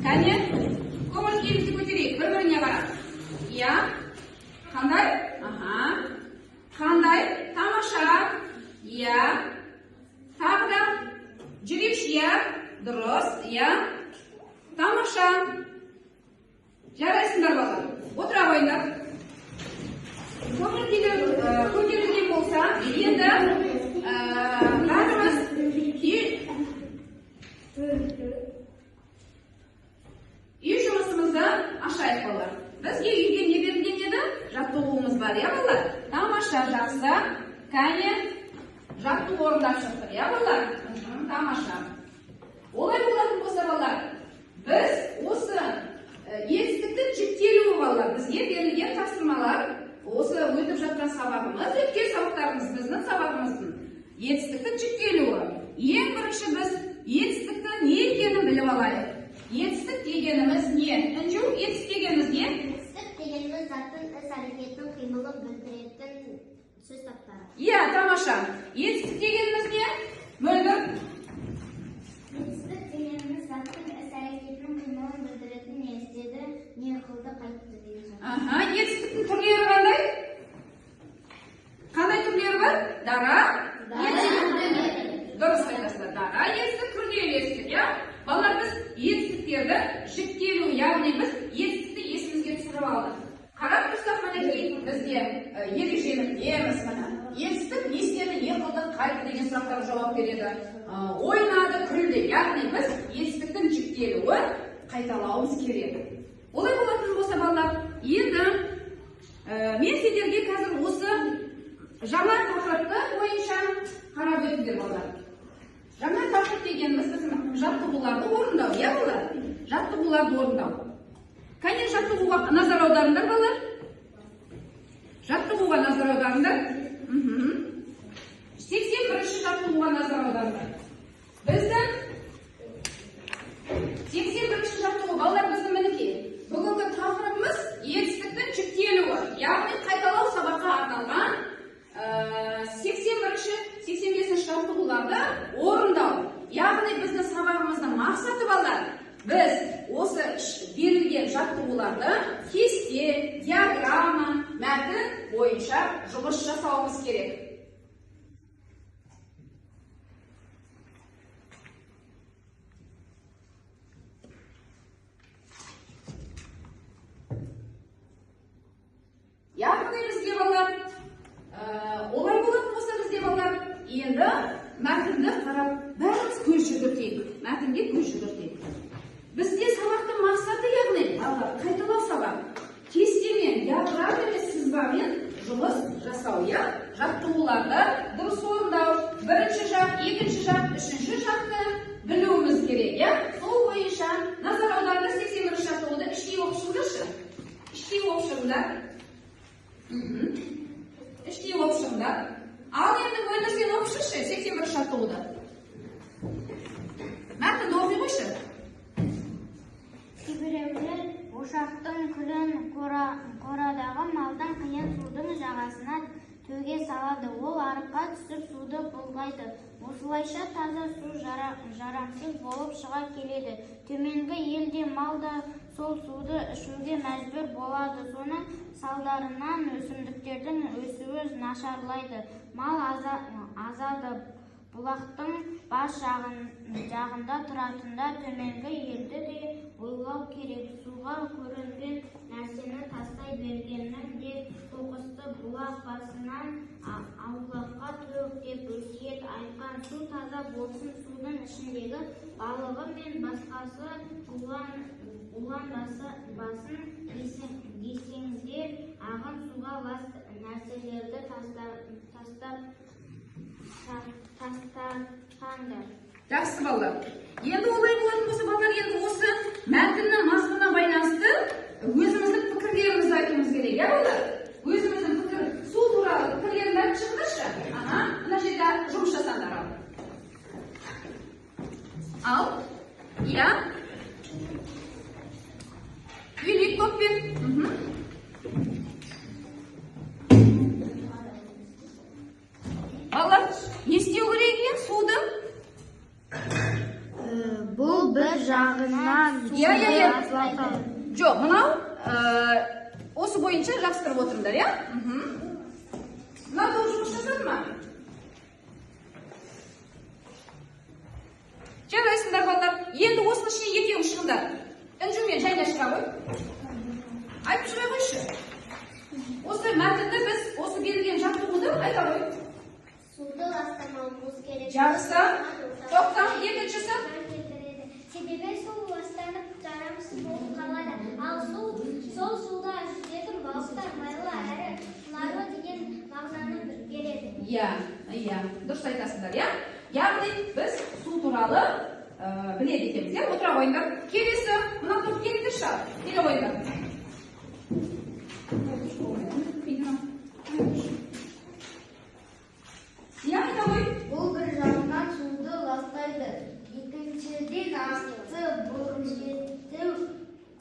Кәне, көңіл күйімізді көтерейік, бір-біріне қарап. Иә? Қандай? Қандай? Тамаша. Иә. Тағы да жүрейікші, иә? Дұрыс, иә? Тамаша. Жарайсыңдар балалар. Отыра қойыңдар. Көңіл көтерілген болса, енді бәріміз үй жұмысымызды ашайық балалар. Бізге үйге не берілген еді? Жаттығуымыз бар, иә балалар? Тамаша, жақсы. Кәне, жаттығу орындап шықтық, иә балалар? Тамаша. Олай болатын болса балалар, біз осы етістіктің жіктелуі балалар, бізге берілген тапсырмалар, осы өтіп жатқан сабағымыз, өткен сабақтарымыз, біздің сабағымыздың етістіктің жіктелуі. Ең бірінші біз етістіктің не екенін біліп алайық. Етістік дегеніміз не? Інжу, етістік дегеніміз не? Етістік дегеніміз заттың іс-әрекетін қимылын білдіретін сөз таптары. Иә, тамаша. Етістік дегеніміз не? Мөлдір. Етістік дегеніміз заттың іс-әрекетін қимылын білдіретін не істеді, не қылды, қайтты деген сөз. Етістіктің түрлері қандай? Қандай түрлері бар? Дара. Дұрыс айтасыздар. Дара етістік, күрделі етістік, иә? Балалар, біз етістіктерді жіктелу, яғни біз етістікті есімізге түсіріп алдық. Қарап тұрсақ, мінекей бізде ережені білеміз, міне. Етістік не істеді, не қылды, қайтты деген сұрақтарға жауап береді. Ойнады, күлді, яғни біз етістіктің жіктелуі қайталауымыз керек. Олай болатын болса балалар, енді мен сендерге қазір осы жаңа тақырыпты бойынша қарап өтіңдер балалар. Жаңа тақырып дегеніміз біздің жаттығуларды орындау, иә балалар? Жаттығуларды орындау. Кәне жаттығуға назар аударыңдар балалар. Жаттығуға назар аударыңдар. 81-ші жаттығуға назар аударыңдар. Біздің 81-ші жаттығу балалар біздің мінекей. Бүгінгі тақырыбымыз етістіктің жіктелуі, яғни қайталау сабаққа арналған 81-85-ші жаттығуларды орындау. Яғни біздің сабағымыздың мақсаты балалар, біз осы берілген жаттығуларды кесте, диаграмма, мәтін бойынша жұмыс жасауымыз керек. Яғни бізде балалар, олай болатын болса бізде балалар, енді мәтінді қарап, бәріміз көз жүгіртейік. Мәтінге көз жүгіртейік. Бізде сабақтың мақсаты, яғни балалар, қайталау сабақ. Кестемен, диаграммамен, сызбамен жұмыс жасау, иә? Жаттығуларды дұрыс орындау, бірінші жақ, екінші жақ, үшінші жақты білуіміз керек, иә? Сол бойынша назар аударыңдар 81-ші жаттығуды іштей оқып шығыңдаршы. Іштей оқып шығыңдар. Іштей оқып шығыңдар. Ал енді мөлдір сен оқып шықшы 81-ші жаттығуды. Мәтінді оқи қойшы. Кейбіреулер ошақтың күлін қорадағы малдан қиын судың жағасына төге салады. Ол арыққа түсіп суды бұлғайды. Осылайша таза су жарамсыз болып шыға келеді. Төменгі елде мал да сол суды ішуге мәжбүр болады. Соның салдарынан өсімдіктердің өсуі нашарлайды. Мал азады. Бұлақтың бас жағында тұратындар төменгі елді де ойлау керек. Суға көрінген нәрсені тастай бергеннің де тоқысты. Бұлақ басынан аулаққа төк деп өсиет айтқан. Су таза болсын, судың ішіндегі балығы мен басқасы уланбасын десеңіздер, ағын суға лас нәрселерді тастатқандар. Жақсы балалар. Енді олай болатын болса балалар, енді осы мәтіннің мазмұнына байланысты өзіміздің пікірлерімізді айтуымыз керек, иә балалар? Өзіміздің пікір, су туралы пікірлерін айтып шығыңдаршы. Мына жерде жұмыс жасаңдар. Ал, иә. Үйлік көппен. Балалар, не істеу керек екен суды? Бұл бір жағынан Иә. Жоқ, мынау осы бойынша жақсырып отырыңдар, иә? Мынау толық жұмыс жасады ма? Жарайсыңдар балалар. Енді осының ішіне екеуің шығыңдар. Інжумен жайна шыға ғой. Айтып шыға қойшы. Осы мәтінді біз осы берілген жаттығуды айта ғой. Суды ластамауымыз керек. Жақсы. Тоқтам, екіншісі. Себебі су ластанып жарамсыз болып қалады. Ал сол суда жүзетін балықтар майлы әрі құнарлы деген мағынаны береді. Иә, дұрыс айтасыңдар, иә? Яғни біз су туралы біледі екенбіз, иә? Отыра қойыңдар. Келесі, мына топ келіңдер шығар. Келе қойыңдар. Иә, айта ғой. Бұл бір жағынан суды ластайды. Екіншіден асты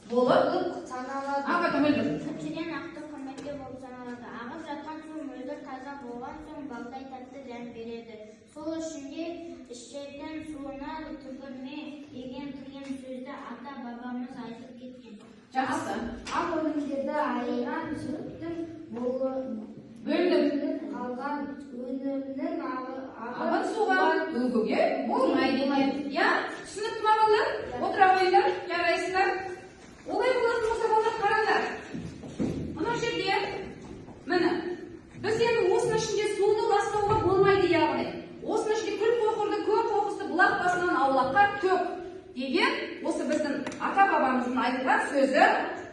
болып саналады. Айта мөлдір. Үшіншіден ақты құрметке болып саналады. Ағып жатқан су мөлдір таза болған соң балдай тәтті дәм береді. Сол үшінде ішетін суына түкірме деген сөзді ата-бабамыз айтып кеткен. Жақсы. Ақ өнімдерді айыран сүттің Бөлдім. қалған өнімнің Ағын суға өгуге болмайды. Иә? Түсінікті ма балалар? Отыра қойыңдар, жарайсыңдар. Олай болатын болса балалар қараңдар. Мына жерде, міне, біз енді осының ішінде суды ластауға болмайды, яғни. Осының ішінде күл қоқырды, көп қоқысты бұлақ басынан аулаққа төк деген осы біздің ата-бабамыздың айтқан сөзі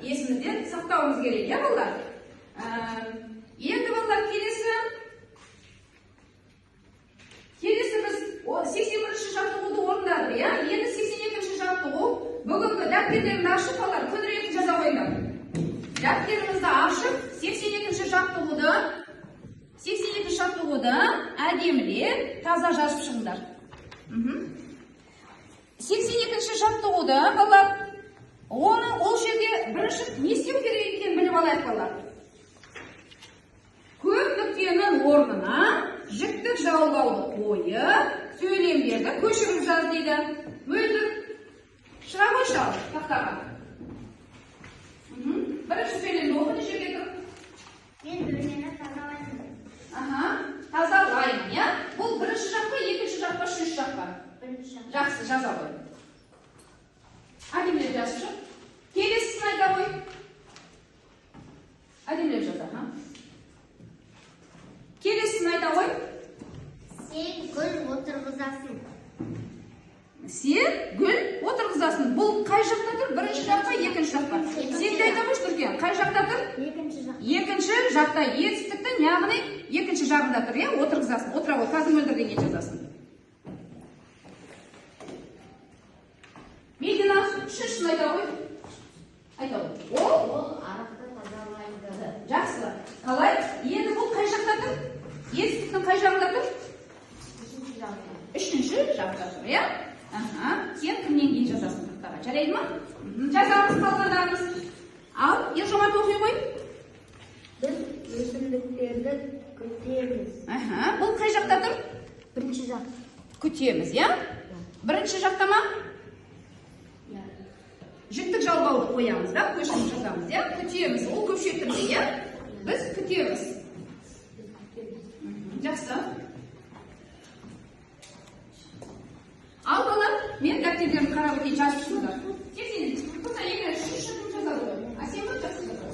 есімізден сақтауымыз керек, иә балалар? Енді балалар келесі біз 81-ші жаттығуды орындадық, иә? Енді 82-ші жаттығу. Бүгінгі дәптеріңді ашып балалар көңілдерін жаза қойыңдар. Дәптеріңізді ашып 82-ші жаттығуды әдемілеп таза жазып шығыңдар. 82-ші жаттығуды балалар ол жерде бірінші не істеу керек екенін біліп алайық балалар. Көп нүктенің орнына жіктік жалғауды қойып, сөйлемдерді көшіріп жаз дейді. Мөлдір, шыға қойшы ал тақтаға. Бірінші сөйлемді оқыды жерге тұр. Мен бөлмені тазалаймын. Тазалаймын, иә? Бұл бірінші жаққа, екінші жаққа, үшінші жаққа. Бірінші жаққа. Жақсы, жаза қой. Әдемілеп жазшы. Келесісін айта қой. Әдемілеп жаза, Келесісін айта қой. Сен гүл отырғызасың. Сен гүл отырғызасың. Бұл қай жақта тұр? Бірінші жаққа, екінші жаққа. Сен де айта қойшы Түркен. Қай жақта тұр? Екінші жақта. Екінші жақта етістіктің, яғни екінші жағында тұр, иә? Отырғызасың. Отыра қой. Қазір мөлдір деген жазасың. Медина, үшіншісін айта қой. Айта қой. Ол арықты тазалайды. жақсы. Қалай? Енді бұл қай жақта тұр? Етістіктің қай жағында тұр? Үшінші жақта тұр, иә? Сен кімнен кейін жазасың тақтаға. Жарайды ма? Жазамыз қалғандарымыз. Ал, Ержомарт оқи қой. Біз өсімдіктерді күтеміз. Бұл қай жақта тұр? Бірінші жақта. Күтеміз, иә? Бірінші жақта ма? Жіктік жалғауды қоямыз, да? Көшіріп жазамыз, иә? Күтеміз. Ол көпшетімде, иә? Біз күтеміз. Жақсы. Ал балалар, мен дәптердерімді қарап өтейін жазып шығыңдар. Сен тұрса егер үшінші жазады ғой. А сен бұл жақсы жазады.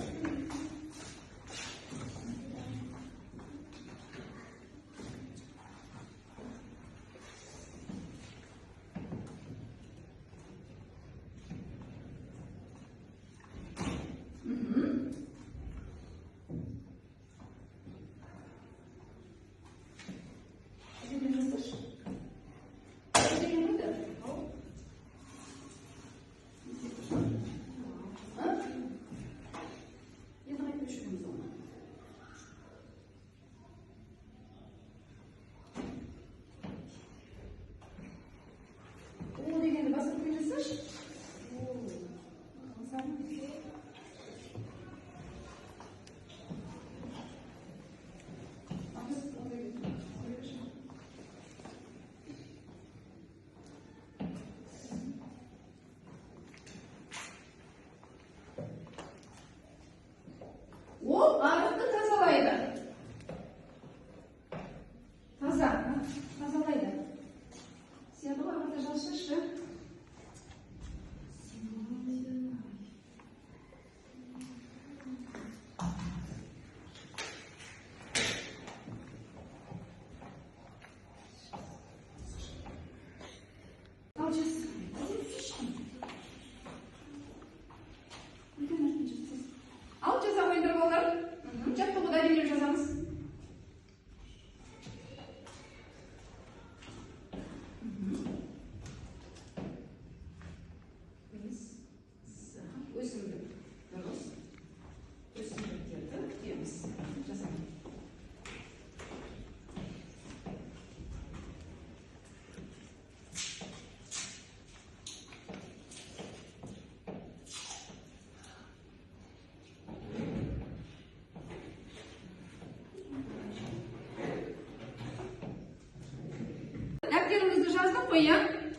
дәптерімізді жаздық қой, иә?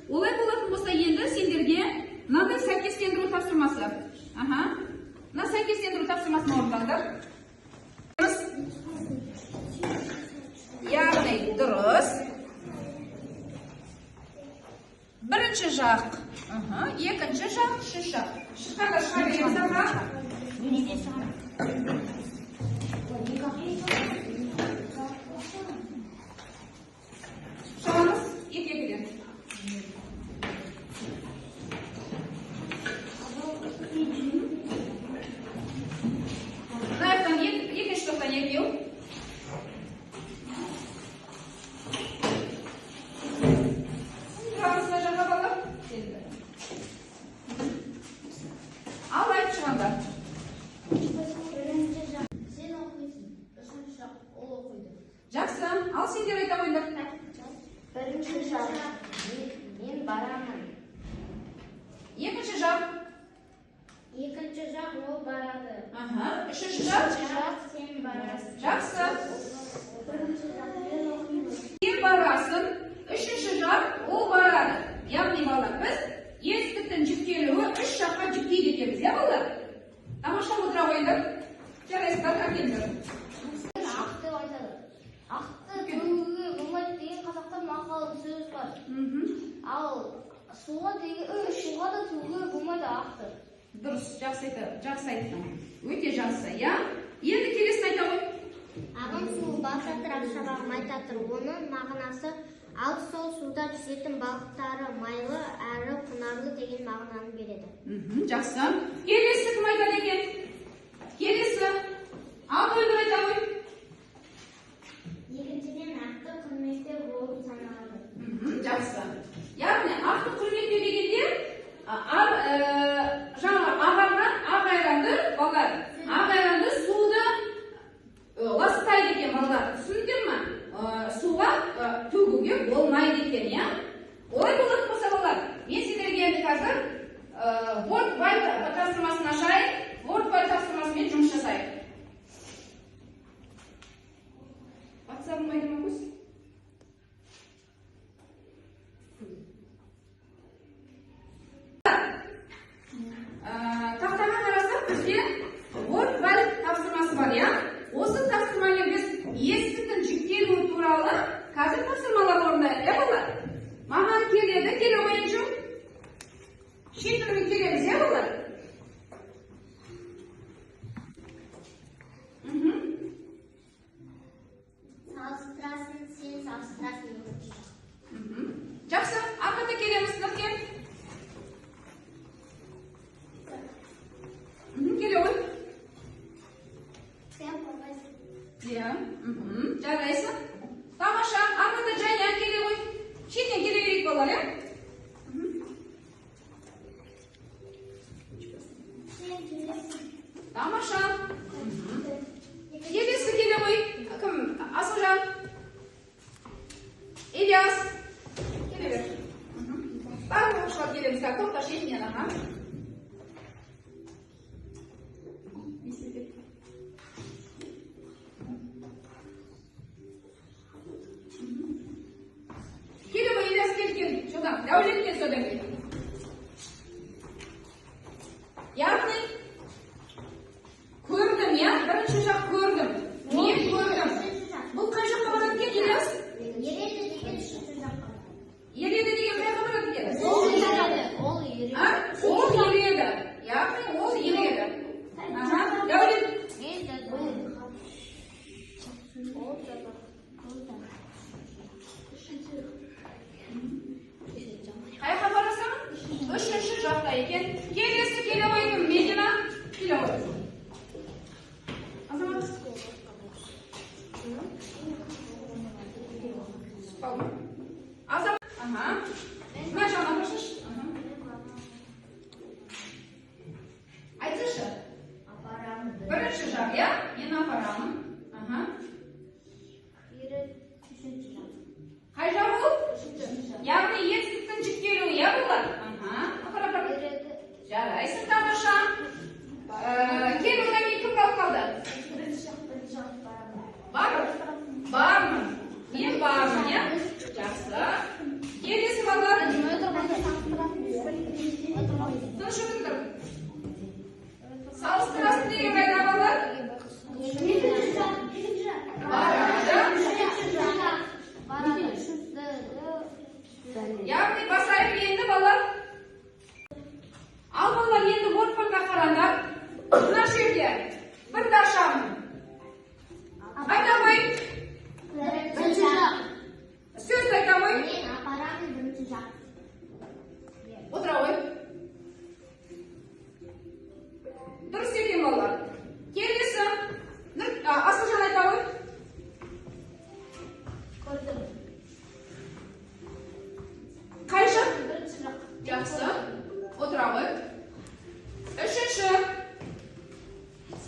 Олай болатын болса, енді сендерге мынандай сәйкестендіру тапсырмасы. Мына сәйкестендіру тапсырмасын орындаңдар. Яғни дұрыс. Бірінші жақ, екінші жақ, үшінші жақ. Шыққанда шыға береміз аға. Шығамыз екі-екіден. Мына екінші тоқтан екеу. Ал айтып шығанда. Сен оқисың, үшінші жақ ол оқиды. Жақсы, ал сендер айта қойыңдар. Бірінші жақ мен барамын. Екінші жақ. Екінші жақ ол барады. Үшінші жақ. Сен барасың. Жақсы. Бірінші жақ мен оқимын. Сен барасың, үшінші жақ ол барады. Яғни балалар, біз етістіктің жіктелуі үш жаққа жіктейді екенбіз, иә балалар? Тамаша отыра қойыңдар. Жарайсыздар, әкеліңдер. Ақ деп айтады. Ақты төгуге болмайды деген қазақта мақал сөз бар. Ал суға да төгуге болмайды ақты. Дұрыс, жақсы айттың. Өте жақсы, иә? Енді келесін айта қой. Ағын суы басатыр, ақшабағым айтатыр. Оның мағынасы ал сол суда жүзетін балықтары майлы әрі құнарлы деген мағынаны береді. Жақсы. Келесі кім айтады екен? Келесі. Ал өйдір айта қой. Екіншіден ақты құрметті болып саналады. Жақсы. Яғни ақты құрметті дегенде жаңа ағарған ақ айранды балалар, ақ айранды суды ластайды екен балалар. Түсіндіңдер ме? Суға төгуге болмайды екен, иә? Олай болатын болса балалар, мен сендерге енді қазір Word-Why тапсырмасын ашайын, Word-Why тапсырмасымен жұмыс жасайық. WhatsApp-ым қайда ма көз? Тақтаға қарасақ, бізде Word-Why тапсырмасы бар, иә? Осы тапсырмамен біз етістіктің жіктелуі туралы қазір тапсырмалар орындайық, иә балалар? Маған келеді, келе қойыншы. Шетірге келеміз, иә балалар? Салыстырасын, сен салыстырасын. Жақсы, ақырда келеміз, Нұркен. Келе ғой. Сен қорғайсың. Иә, жарайсың. Тамаша, ақырда жайнан келе ғой. Шетінен келе берейік балалар, иә? Сен келесің. Тамаша. Келесі келе ғой. Кім? Асылжан. Ильяс. Келе бер. Барлық оқушылар келеміз. Тоқта шетінен, аға. Келе ғой, Ильяс келген. Содан, дәулеттен содан кел. Яғни, көрдім, я? Бірінші жақ көрдім. Мен көрдім. Бұл қай жаққа барады екен, Ильяс? Ереді деген үшінші жаққа. Ереді деген қай жаққа барады екен? Ол ереді. Ол ереді. Яғни, ол ереді. Дәулет. Қай жаққа барасың? Konuşup dur. Salыстырасың деген қайда балалар? Яғни басайып енді балалар. Ал балалар енді ортпанға қараңдар. Мына жерде бір дашамын. Айта ғой. Сөз айта ғой. Отыра ғой. Дұрыс екен балалар. Келесі. Асылжан айта ғой. Қай жақ? Жақсы. Отыра ғой. Үшінші.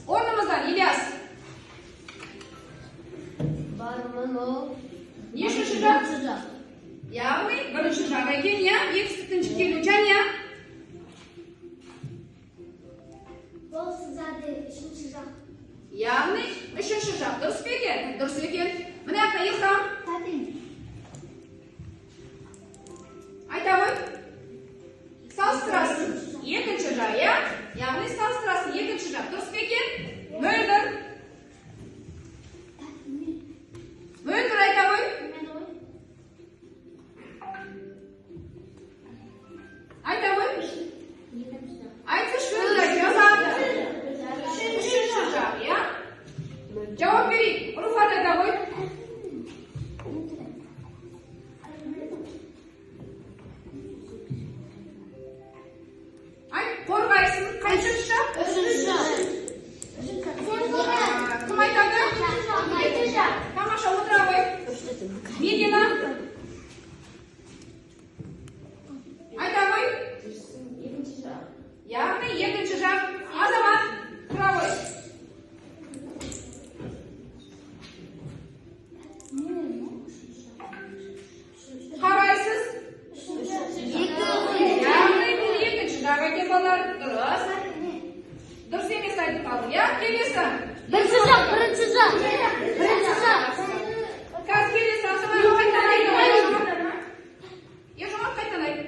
Орнымыздан Ильяс. Нешінші жақ? Яғни бірінші жақ екен, я? Екіншісін келу және? Яғни үшінші жақ. Дұрыс па екен? Дұрыс екен. Міне ақта Илхам. Айта ғой. Салыстырасың. Екінші жақ, я? Яғни салыстырасың екінші жақ. Дұрыс па екен? Мөлдір. Мөлдір айта ғой. Айта ғой. Айтсыш мөлдір жазады. Үшінші жақ, я? Жауап берейік. Руфат айта ғой. Қорғайсың. Қайсыншы жақ? Кім айтады? Тамаша отыра ғой. Медина. Айта ғой. Яғни екінші жақ. Азамат. Тұра ғой. Қарайсыз. Яғни бұл екінші жақ екен балалар. Дұрыс. Дұрыс емес айтып қалдым, я? Келесі. Бірінші жақ. Қазір келесі Асамат қайтан айтты. Ержамат қайтан айтты.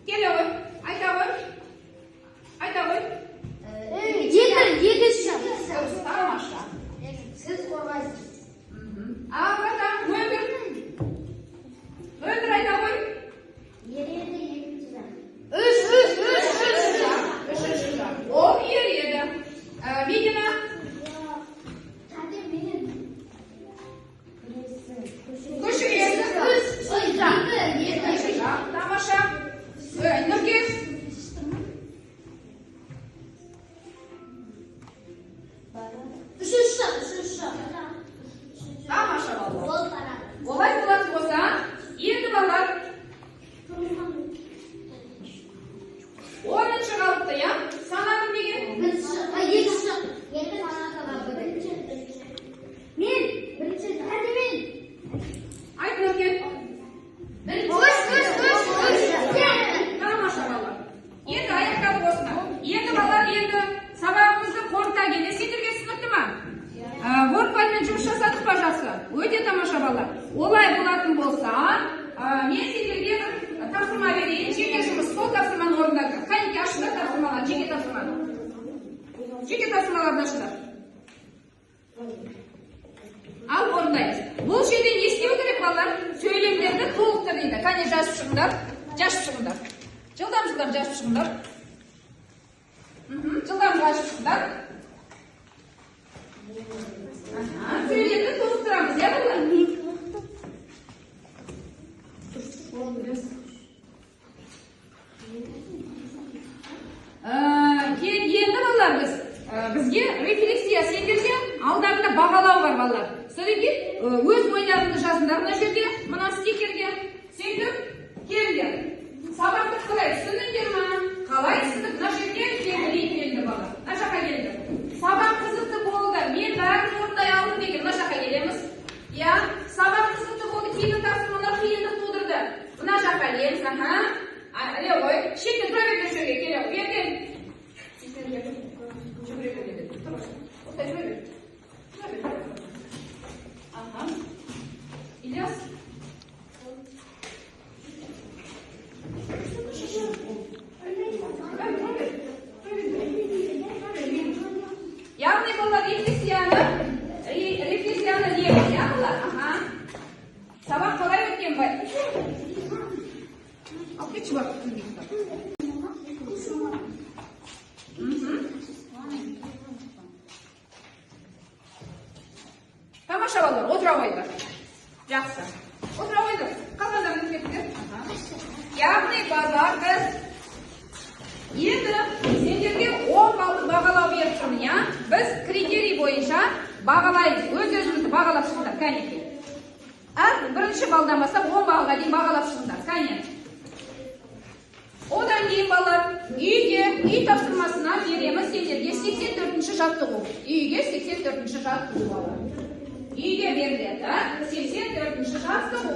Келе ғой. Айта ғой. Айта ғой. Екінші жақ. Дұрыс, тамаша. Сіз қорғайсыз. Ал қайта, мөлдір. Мөлдір айта ғой. Үшінші жақ. Ол ер еді. Медина. Көшіресіз. Екінші жақ. Тамаша. Нұркес. Үшінші жақ. Тамаша балалар. Олай болатын болса, енді балалар 10-шы қалыпты, я? Санадым деген? Айт Нұркен. Тамаша балалар. Енді аяқтап осына. Енді балалар, енді сабағымызды қорыта келе. Сендерге түсінікті ма? Вордпадмен жұмыс жасадық па жақсы? Өте тамаша балалар. Олай болатын болса, мен сендерге бір тапсырма берейін. Жеке жұмыс, сол тапсырманы орындаңдар. Қайынке ашыңдар тапсырмалар, жеке тапсырманы. Жеке тапсырмаларды ашыңдар. Ал орындаймыз. Бұл жерде не істеу керек балалар? Сөйлемдерді толықтыр дейді. Қане жазып шығыңдар. Жазып шығыңдар. Жылдам жазып шығыңдар. Жылдам жазып шығыңдар. Сөйлемді толықтырамыз, я балалар? Енді балалар бізге рефлексия, сендерде алдарында бағалау бар балалар. Содан кейін өз ойларыңды жазыңдар мына жерде, мына стикерге. Сөйтіп келіңдер. Сабақты қалай түсіндіңдер ме? Қалай түсіндік? Мына жерге келіңдер балалар. Мына жаққа келіңдер. Сабақ қызықты болды. Мен бәрін орындай алдым деген мына жаққа келеміз. Я, сабақ қызықты болды. Кейбір тапсырмалар қиындық тудырды. Мына жаққа келеміз. Әле ғой. Шектен тұра берген жерге келе. Берген. Ильяс. кетші бар тамаша балалар, отыра қойыңдар. Жақсы. Отыра қойыңдар. Қалғандарыңыз кетіңдер. Яғни базар біз енді сендерге 10 балды бағалау беріп тұрмын, я? Біз критерий бойынша бағалаймыз. Өз-өзімізді бағалап шығыңдар, кәнекей. Бірінші балдан бастап 10 балға дейін бағалап шығыңдар, кәнекей. Одан кейін балалар, үй тапсырмасына береміз сендерге 84-ші жаттығу. Үйге 84-ші жаттығу балалар. Үйге беріледі, 84-ші жаттығу.